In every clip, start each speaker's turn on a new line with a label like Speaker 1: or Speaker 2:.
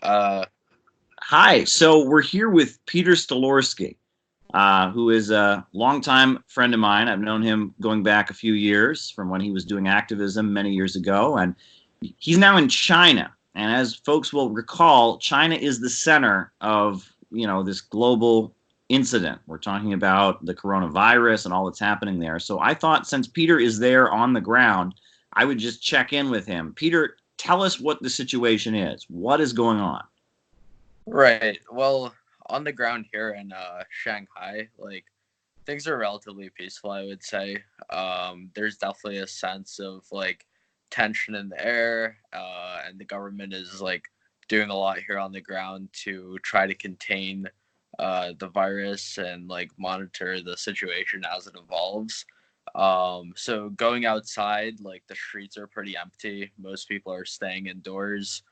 Speaker 1: Uh,
Speaker 2: Hi. So we're here with Peter Stolorski, who is a longtime friend of mine. I've known him going back a few years from when he was doing activism many years ago, and he's now in China. And as folks will recall, China is the center of this global incident. We're talking about the coronavirus and all that's happening there. So I thought since Peter is there on the ground, I would just check in with him. Peter, tell us what the situation is. What is going on?
Speaker 1: right. Well, on the ground here in Shanghai, things are relatively peaceful, I would say. There's definitely a sense of tension in the air, and the government is doing a lot here on the ground to try to contain the virus and monitor the situation as it evolves. So going outside, the streets are pretty empty. Most people are staying indoors.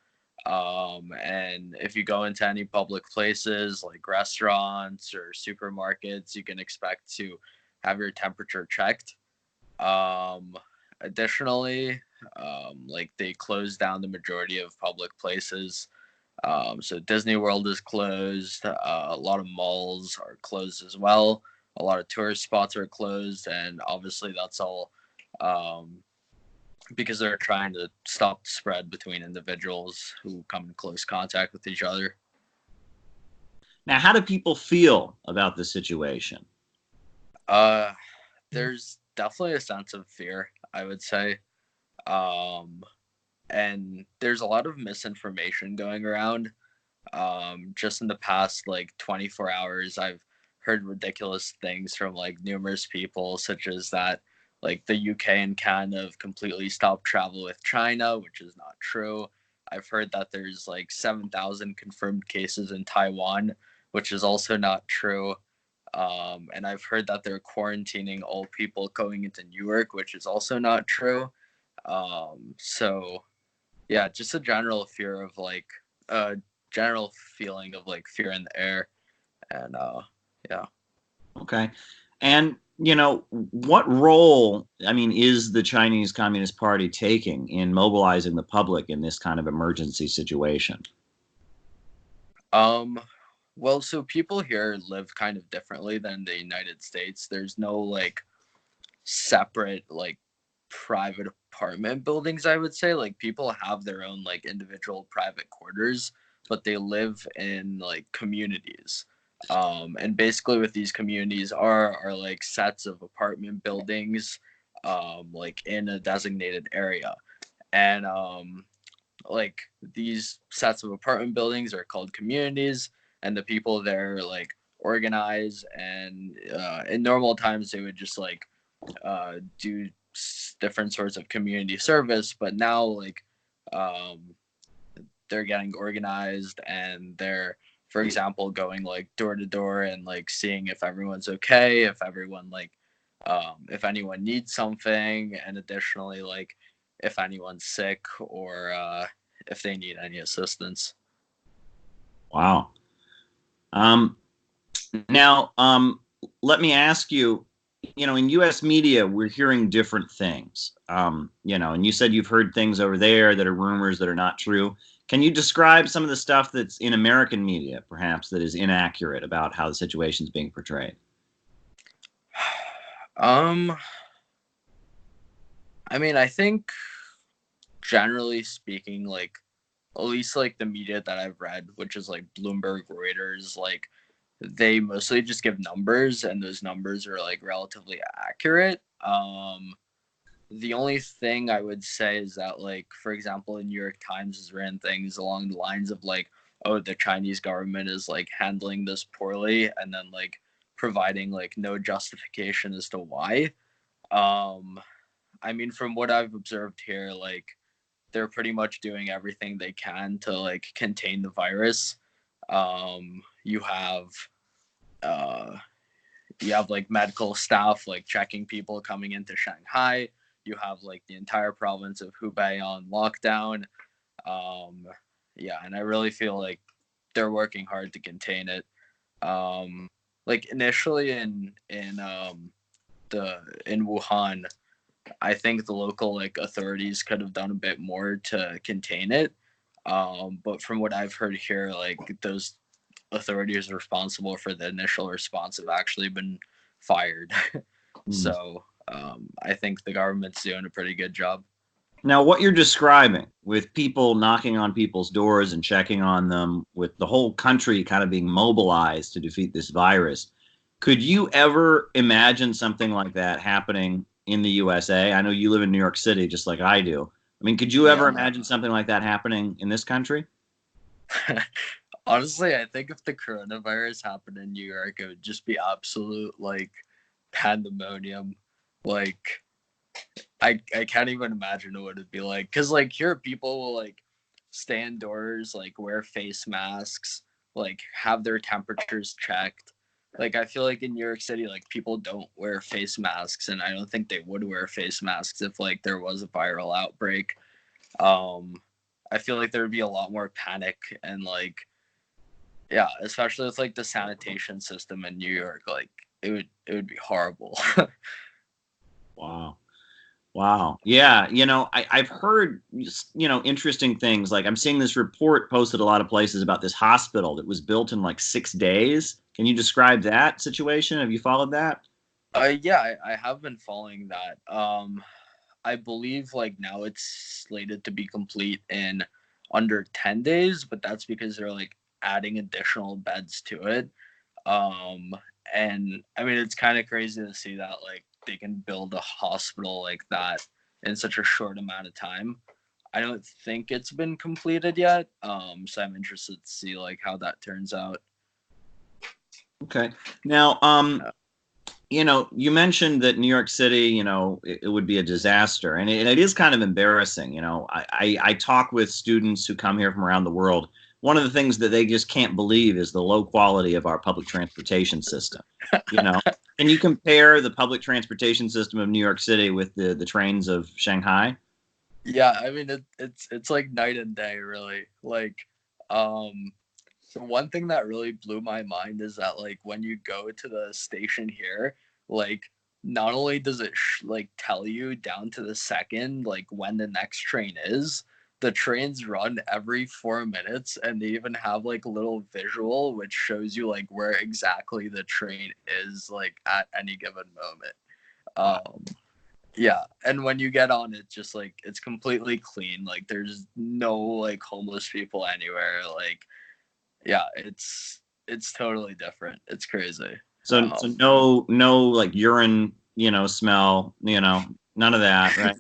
Speaker 1: And if you go into any public places like restaurants or supermarkets, you can expect to have your temperature checked. Um, Additionally, they closed down the majority of public places. So Disney World is closed. A lot of malls are closed as well. A lot of tourist spots are closed, and obviously that's all um, because they're trying to stop the spread between individuals who come in close contact with each other.
Speaker 2: Now, how do people feel about the situation?
Speaker 1: Uh, there's definitely a sense of fear, I would say. Um, and there's a lot of misinformation going around. Just in the past 24 hours, I've heard ridiculous things from numerous people, such as that the UK and Canada have completely stopped travel with China, which is not true. I've heard that there's 7,000 confirmed cases in Taiwan, which is also not true. And I've heard that they're quarantining all people going into Newark, which is also not true. So yeah, just a general fear of a general feeling of fear in the air, and yeah.
Speaker 2: Okay. And, what role, I mean, is the Chinese Communist Party taking in mobilizing the public in this kind of emergency situation?
Speaker 1: Um, well, so people here live kind of differently than the United States. There's no separate private apartment buildings, I would say. Like people have their own individual private quarters, but they live in communities. And basically with these communities are sets of apartment buildings in a designated area. And like these sets of apartment buildings are called communities, and the people there organize, and in normal times they would just do different sorts of community service, but now um, they're getting organized, and they're, for example, going door to door and seeing if everyone's okay, if everyone if anyone needs something, and additionally if anyone's sick, or if they need any assistance.
Speaker 2: Wow. Um, now, let me ask you, in US media, we're hearing different things. And you said you've heard things over there that are rumors that are not true. Can you describe some of the stuff that's in American media, perhaps, that is inaccurate about how the situation is being portrayed?
Speaker 1: um I mean, I think generally speaking, at least the media that I've read, which is Bloomberg, Reuters, they mostly just give numbers, and those numbers are relatively accurate. The only thing I would say is that for example, the New York Times has written things along the lines of oh, the Chinese government is handling this poorly, and then providing no justification as to why. Um, I mean, from what I've observed here, they're pretty much doing everything they can to contain the virus. You have uh, you have medical staff checking people coming into Shanghai. You have the entire province of Hubei on lockdown. Um, yeah, and I really feel they're working hard to contain it. Um, initially the in Wuhan, I think the local authorities could have done a bit more to contain it. But from what I've heard here, like those authorities responsible for the initial response have actually been fired.
Speaker 2: Mm.
Speaker 1: So I think the government's doing a pretty good job.
Speaker 2: Now, what you're describing with people knocking on people's doors and checking on them, with the whole country kind of being mobilized to defeat this virus, could you ever imagine something like that happening in the USA? I know you live in New York City just like I do. I mean, could you ever
Speaker 1: Yeah.
Speaker 2: imagine something like that happening in this country?
Speaker 1: Honestly, I think if the coronavirus happened in New York, it would just be absolute like pandemonium. Like I can't even imagine what it'd be like. Cause like here people will like stay indoors, like wear face masks, like have their temperatures checked. Like I feel like in New York City, like people don't wear face masks, and I don't think they would wear face masks if like there was a viral outbreak. Um, I feel like there would be a lot more panic and like yeah, especially with like the sanitation system in New York, like it would be horrible.
Speaker 2: Wow. Wow. Yeah. I've heard, interesting things. Like I'm seeing this report posted a lot of places about this hospital that was built in like 6 days. Can you describe that situation? Have you followed that?
Speaker 1: Yeah, I have been following that. I believe like now it's slated to be complete in under 10 days, but that's because they're like adding additional beds to it. Um, and I mean, it's kind of crazy to see that like they can build a hospital like that in such a short amount of time. I don't think it's been completed yet. So I'm interested to see like how that turns out.
Speaker 2: Okay. Now,
Speaker 1: Uh,
Speaker 2: you mentioned that New York City, it would be a disaster, and it is kind of embarrassing. I talk with students who come here from around the world. One of the things that they just can't believe is the low quality of our public transportation system. You know, can you compare the public transportation system of New York City with the trains of Shanghai?
Speaker 1: yeah, I mean it's like night and day, really. Like, um, so one thing that really blew my mind is that like when you go to the station here, like not only does it like tell you down to the second like when the next train is, the trains run every 4 minutes, and they even have like a little visual which shows you like where exactly the train is like at any given moment. Um, yeah, and when you get on it, just like it's completely clean. Like there's no like homeless people anywhere. Like yeah, it's totally different. It's crazy.
Speaker 2: So no like urine, smell, none of that, right?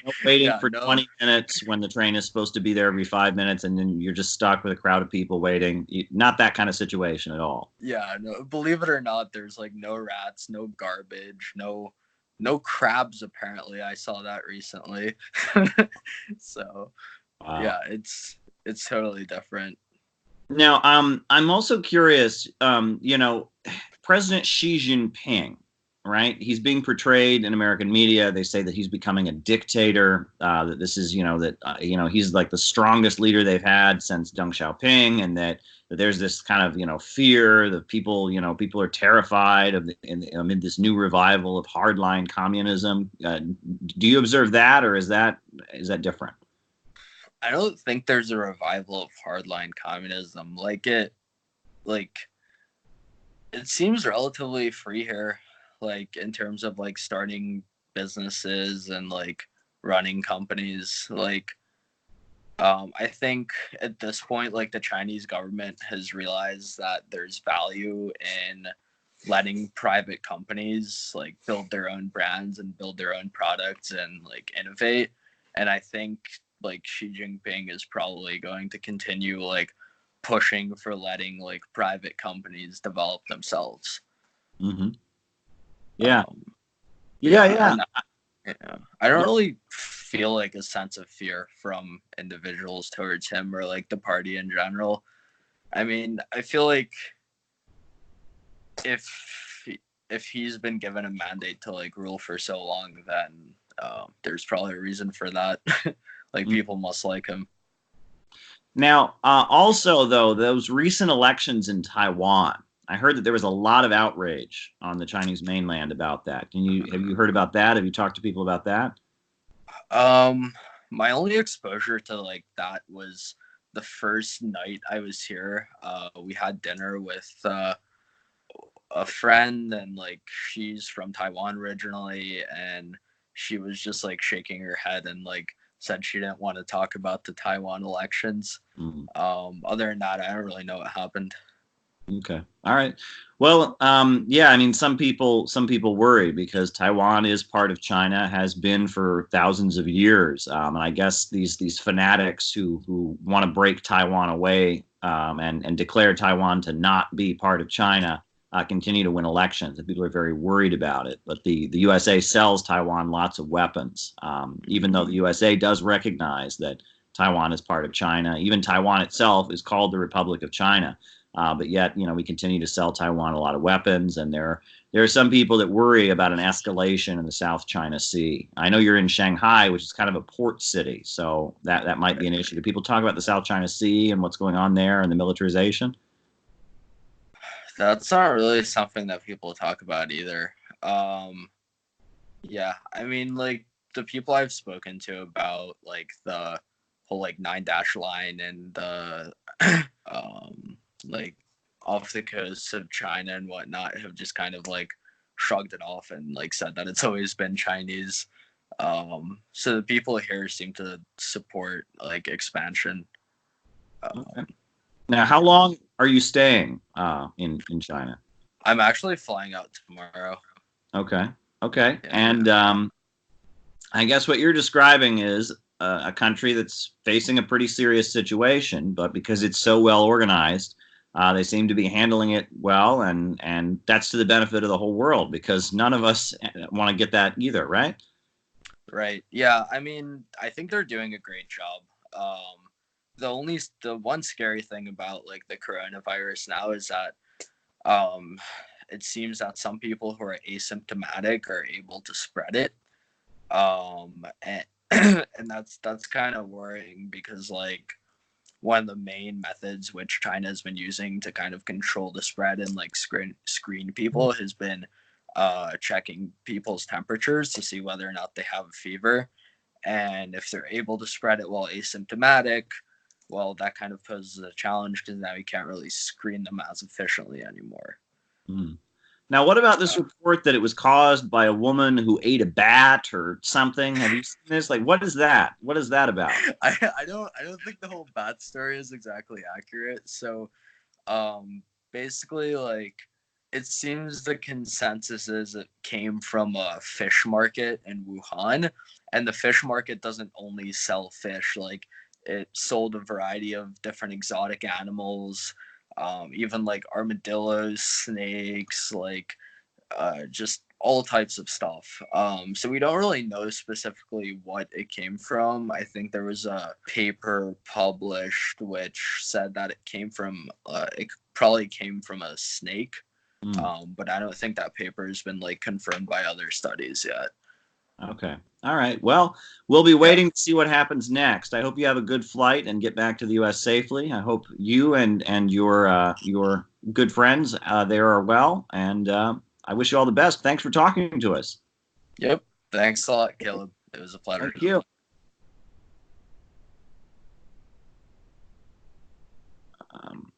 Speaker 2: No waiting
Speaker 1: Yeah,
Speaker 2: for
Speaker 1: no,
Speaker 2: 20 minutes when the train is supposed to be there every 5 minutes, and then you're just stuck with a crowd of people waiting. Not that kind of situation at all.
Speaker 1: yeah, no. Believe it or not, there's like no rats, no garbage, no crabs. Apparently, I saw that recently. So
Speaker 2: Wow.
Speaker 1: yeah, it's totally different.
Speaker 2: Now, I'm also curious. President Xi Jinping, right? He's being portrayed in American media. They say that he's becoming a dictator. That this is, he's like the strongest leader they've had since Deng Xiaoping, and that there's this kind of, fear that people are terrified amid this new revival of hardline communism. Do you observe that, or is that different?
Speaker 1: I don't think there's a revival of hardline communism. Like it seems relatively free here, like in terms of like starting businesses and like running companies. Like I think at this point, like the Chinese government has realized that there's value in letting private companies like build their own brands and build their own products and like innovate. And I think like Xi Jinping is probably going to continue like pushing for letting like private companies develop themselves.
Speaker 2: Hmm. Yeah,
Speaker 1: Um,
Speaker 2: yeah,
Speaker 1: yeah,
Speaker 2: yeah.
Speaker 1: and yeah, I don't really feel like a sense of fear from individuals towards him or like the party in general. I mean, I feel like if if he's been given a mandate to like rule for so long, then there's probably a reason for that. Like
Speaker 2: Mm.
Speaker 1: people must like him.
Speaker 2: Now, also though, those recent elections in Taiwan, I heard that there was a lot of outrage on the Chinese mainland about that. Have you heard about that? Have you talked to people about that?
Speaker 1: Um, my only exposure to like that was the first night I was here, we had dinner with a friend, and like she's from Taiwan originally, and she was just like shaking her head and like said she didn't want to talk about the Taiwan elections.
Speaker 2: Mm.
Speaker 1: Other than that, I don't really know what happened.
Speaker 2: Okay. All right. Well, yeah, I mean, some people worry because Taiwan is part of China, has been for thousands of years, and I guess these fanatics who want to break Taiwan away, and declare Taiwan to not be part of China, continue to win elections, and people are very worried about it. But the USA sells Taiwan lots of weapons, even though the USA does recognize that Taiwan is part of China. Even Taiwan itself is called the Republic of China. But yet, we continue to sell Taiwan a lot of weapons, and there are some people that worry about an escalation in the South China Sea. I know you're in Shanghai, which is kind of a port city, so that might be an issue. Do people talk about the South China Sea and what's going on there and the militarization?
Speaker 1: That's not really something that people talk about either. Yeah, I mean, like the people I've spoken to about like the whole like nine dash line and the like off the coast of China and whatnot have just kind of like shrugged it off and like said that it's always been Chinese. So the people here seem to support like expansion.
Speaker 2: Okay.
Speaker 1: Um,
Speaker 2: Now, how long are you staying in China?
Speaker 1: I'm actually flying out tomorrow.
Speaker 2: Okay. Okay.
Speaker 1: Yeah.
Speaker 2: And I guess what you're describing is a country that's facing a pretty serious situation, but because it's so well organized, they seem to be handling it well, and that's to the benefit of the whole world because none of us want to get that either, right?
Speaker 1: Right. Yeah. I mean, I think they're doing a great job. The one scary thing about like the coronavirus now is that um, it seems that some people who are asymptomatic are able to spread it. And, and that's kind of worrying because like one of the main methods which China has been using to kind of control the spread and like screen people has been checking people's temperatures to see whether or not they have a fever. And if they're able to spread it while asymptomatic, well, that kind of poses a challenge because now you can't really screen them as efficiently anymore.
Speaker 2: Mm. Now, what about this
Speaker 1: Uh,
Speaker 2: report that it was caused by a woman who ate a bat or something? Have you seen this? Like, what is that? What is that about?
Speaker 1: I don't think the whole bat story is exactly accurate. So um basically like it seems the consensus is it came from a fish market in Wuhan, and the fish market doesn't only sell fish, like it sold a variety of different exotic animals, even like armadillos, snakes, like just all types of stuff. So we don't really know specifically what it came from. I think there was a paper published which said that it probably came from a snake.
Speaker 2: Mm.
Speaker 1: But I don't think that paper has been like confirmed by other studies yet.
Speaker 2: Okay. All right. Well, we'll be
Speaker 1: Yep.
Speaker 2: waiting to see what happens next. I hope you have a good flight and get back to the U.S. safely. I hope you and your good friends there are well, and I wish you all the best. Thanks for talking to us.
Speaker 1: Yep. Thanks a lot, Caleb. It was a pleasure.
Speaker 2: Thank you. Um,